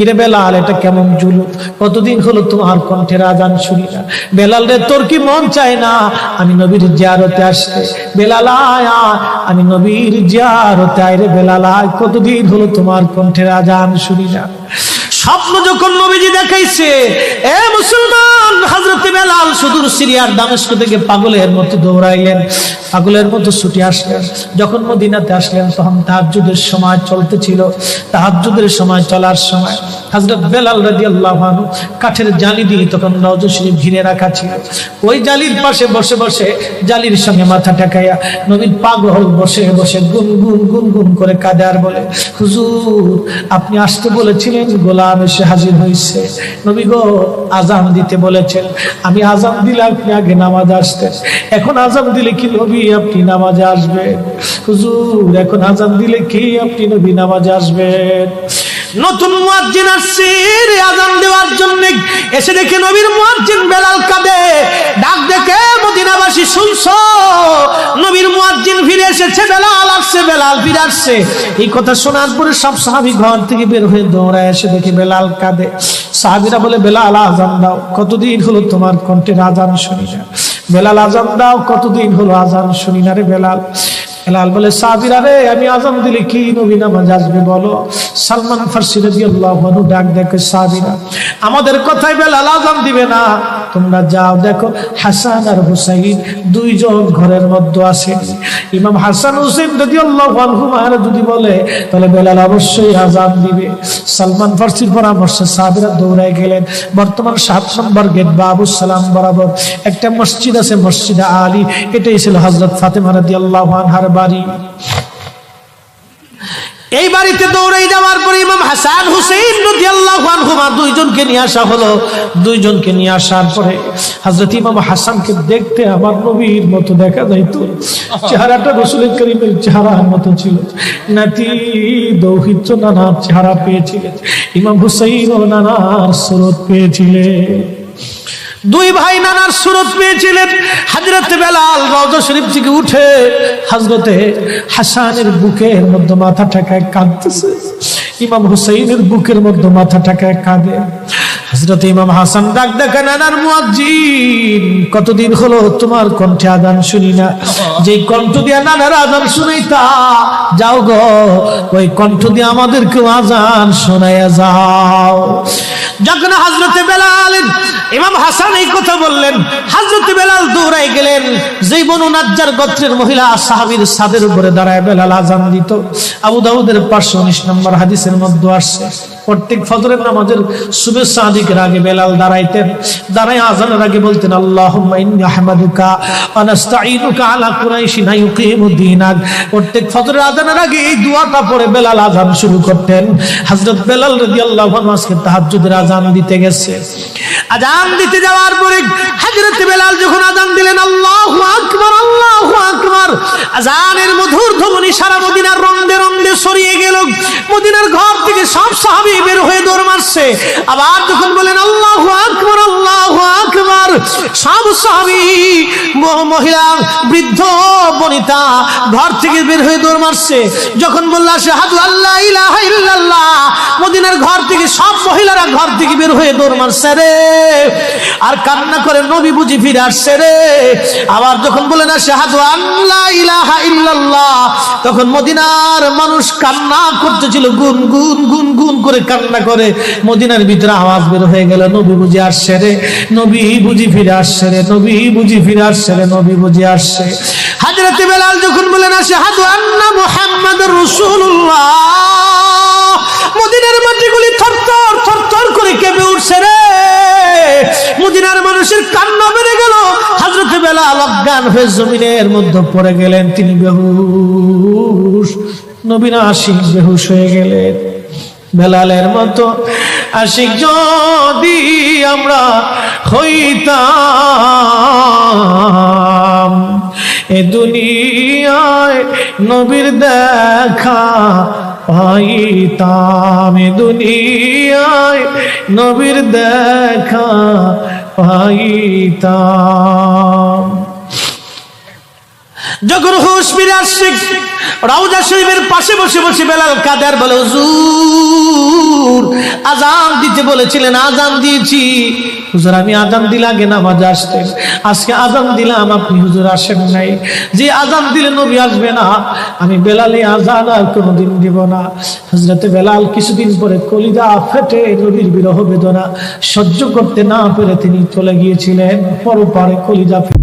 কিরে বেলাল, এটা কেমন জুলুম? কতদিন হলো তোমার কণ্ঠের আজান শুনি না। বেলাল রে, তোর কি মন চায় না আমি নবীর জিয়ারতে আসতে? বেলাল আয়, আমি নবীর জিয়ারতে আয় রে বেলাল আয়, কতদিন হলো তোমার কণ্ঠের আজান শুনি না। স্বপ্ন যখন নবীজি দেখাইছে, এ মুসলমান, হযরত বেলাল সুদূর সিরিয়ার দামেস্ক থেকে পাগলের মতো দৌড়াইলেন, পাগলের মতো ছুটে আসলেন। যখন মদিনাতে আসলেন তখন তাহাজ্জুদের সময় চলতেছিল। তাহাজ্জুদের সময় চলার সময় হযরত বেলাল রাদিয়াল্লাহু আনহু কাঠের জালি দিয়ে তখন রওজা শরীফ ঘিরে রাখা ছিল। ওই জালির পাশে বসে বসে জালির সঙ্গে মাথা ঠেকাইয়া নবীর পাগল বসে বসে গুনগুন গুনগুন করে কাঁদে আর বলে, হুজুর আপনি আসতে বলেছিলেন, গোলাম এসে হাজির হয়েছে। নবী গো, আজান দিতে বলেছেন, আমি আজান দিলে আপনি আগে নামাজে আসতেন, এখন আজান দিলে কি নবী আপনি নামাজে আসবেন? হুজুর এখন আজান দিলে কি আপনি নবী নামাজে আসবেন? নতুন মুয়াজ্জিন আসছে আজান দেওয়ার জন্য, এসে দেখে নবীর মুয়াজ্জিন বেলাল কাঁদে। ডাক দেখে মদিনাবাসী, শুনছো নবীর মুয়াজ্জিন ফিরে এসেছে, বেলাল আসছে, বেলাল ফিরে আসছে। এই কথা শোনার পরে সব সাহাবী ঘর থেকে বের হয়ে দৌড়ায় এসে দেখে বেলাল কাঁদে। সাহাবীরা বলে, বেলাল আজান দাও, কতদিন হলো তোমার কণ্ঠের আজান শুনি না। বেলাল আজান দাও, কতদিন হলো আজান শুনি না রে বেলাল। বেলাল বলে, সাহাবীরা রে, আমি আজান দিলে কি নবী নামাজ আসবে বলো? সালমান ফারসি রাদিয়াল্লাহু আনহু ডাক দেখে, সাহাবীরা আমাদের কথাই বেলাল আজান দিবে না, তোমরা যাও দেখো হাসান আর হুসাইন দুইজন ঘরের মধ্যে আছে। ইমাম হাসান হুসাইন রাদিয়াল্লাহু আনহুমা যদি বলে তাহলে বেলাল অবশ্যই আজান দিবে। সালমান ফারসির পরামর্শে সাহাবীরা দৌড়ায় গেলেন। বর্তমান 7 নম্বর গেট বাবুস সালাম বরাবর একটা মসজিদ আছে, মসজিদে আলী। এটাই ছিল হযরত ফাতেমা রাদিয়াল্লাহু আনহার বাড়ি। এই বাড়িতে দৌড়ে যাওয়ার পরে ইমাম হাসান হুসাইন রাদিয়াল্লাহু আনহুমা দুইজনকে নিয়ে আসা হলো। দুইজনকে নিয়ে আসার পরে হযরত ইমাম হাসানকে দেখতে আমার নবীর মতো দেখা যাইতো, চেহারাটা রাসূল করিমের চেহারার মতো ছিল। নাতি দৌহিত্র নানার চেহারা পেয়েছিলেন, ইমাম হুসাইন ও নানার সুরত পেয়েছিলেন। দুই ভাই নানার সুরত পেয়েছিলেন। হযরত বেলাল রওজা শরীফ থেকে উঠে হযরতে হাসানের বুকের মধ্যে মাথা ঠেকায় কাঁদতেছে, ইমাম হুসাইনের বুকের মধ্যে মাথা ঠেকায় কাঁদে। হযরত ইমাম হাসান ডাক দেখে, নানার মুয়াজ্জিন, কতদিন হলো তোমার কণ্ঠে আজান শুনি না। যে কণ্ঠ দিয়ে নানার আজান শুনাইতা, যাও গো ওই কণ্ঠ দিয়ে আমাদেরকেও আজান শোনাইয়া যাও। যখন হযরতে বেলাল ইমাম হাসান এই কথা বললেন, হযরতে বেলাল দৌড়াই গেলেন। যেই বনু নাজ্জার গোত্রের মহিলা সাহাবীর ছাদের উপরে দাঁড়ায় বেলাল আজান দিত। আবু দাউদের 519 নম্বর হাদিসের মধ্যে আসছে, প্রত্যেক ফজরের নামাজের শুভেচ্ছা আদিকের আগে বেলাল দাঁড়াইতেন। দাঁড়ায় আজানের আগে বলতেন, আল্লাহুম্মা ইন্নী আহমাদুকা ওয়া নাস্তাঈনুকা আলা কুরাইশিন ইউকিমুদ্দীনাক। প্রত্যেক ফজরের আজানের আগে এই দোয়াটা পড়ে বেলাল আজান শুরু করতেন। হযরত বেলাল রাদিয়াল্লাহু আনহু আজকে তাহাজ্জুদের আজান দিতে গেছে। আজান দিতে যাওয়ার পরে হযরত বেলাল যখন আজান দিলেন, আল্লাহু আকবার, আল্লাহু আকবার, আজানের মধুর ধ্বনি সারা মদিনার রন্দে রন্দে ছড়িয়ে গেল। মদিনার ঘর থেকে সব সাহাবী বের হয়ে দৌড় মারছে। আবার যখন বলেন আল্লাহু আকবার, আল্লাহু আকবার, সব সাহাবী, মহিলা, বৃদ্ধ, বনিতা ঘর থেকে বের হয়ে দৌড় মারছে। যখন বলল আশহাদু আল্লা ইলাহা ইল্লাল্লাহ, মদিনার ঘর থেকে সব মহিলারা ঘর থেকে বের হয়ে দৌড় মারছে রে, আর কান্না করে নবী বুঝি ফিরে আসছে রে। আবার যখন বলেন আশহাদু আল্লা ইলাহা ইল্লাল্লাহ, তখন মদিনার মানুষ কান্না করতেছিল, গুন গুন গুন গুন করে কান্না করে। মদিনার ভিতরে আওয়াজ বের হয়ে গেল, নবী বুঝি আসছে রে, নবী বুঝি ফিরে আসছে রে, নবী বুঝি ফিরে আসছে রে, নবী বুঝি আসছে। হযরত বেলাল যখন বলেন আশহাদু আন্না মুহাম্মাদুর রাসূলুল্লাহ, মদিনার মাটিগুলি থরথর থরথর করে কেঁপে উঠছে রে। মদিনার মানুষের কান্না বেড়ে গেল। হযরত বেলাল অজ্ঞান হয়ে জমিনের মধ্যে পড়ে গেলেন, তিনি বেহুশ, নবীর আশিক বেহুশ হয়ে গেলেন। বেলালের মতো আশিক যদি আমরা হইতাম, এ দুনিয়ায় নবীর দেখা পাইতাম, এ দুনিয়ায় নবীর দেখা পাইতাম। যখন হুঁশ ফিরে আসছে রওজা শরীফের পাশে বসে বসে বেলাল কাঁদে আর বলে, হুজুর আজান দিতে বলেছিলেন, আজান দিয়েছি হুজুর, আমি আজান দিলে আগে নামাজে আসতেন, আজকে আজান দিলাম আপনি হুজুর আসেন নাই, যে আজান দিলে নবী আসবে না, আমি বেলালে আজান আর কোনোদিন দিব না। হযরতে বেলাল কিছুদিন পরে কলিজা ফেটে নবীর বিরহ বেদনা সহ্য করতে না পেরে তিনি চলে গিয়েছিলেন পরপারে, কলিজা ফেটে।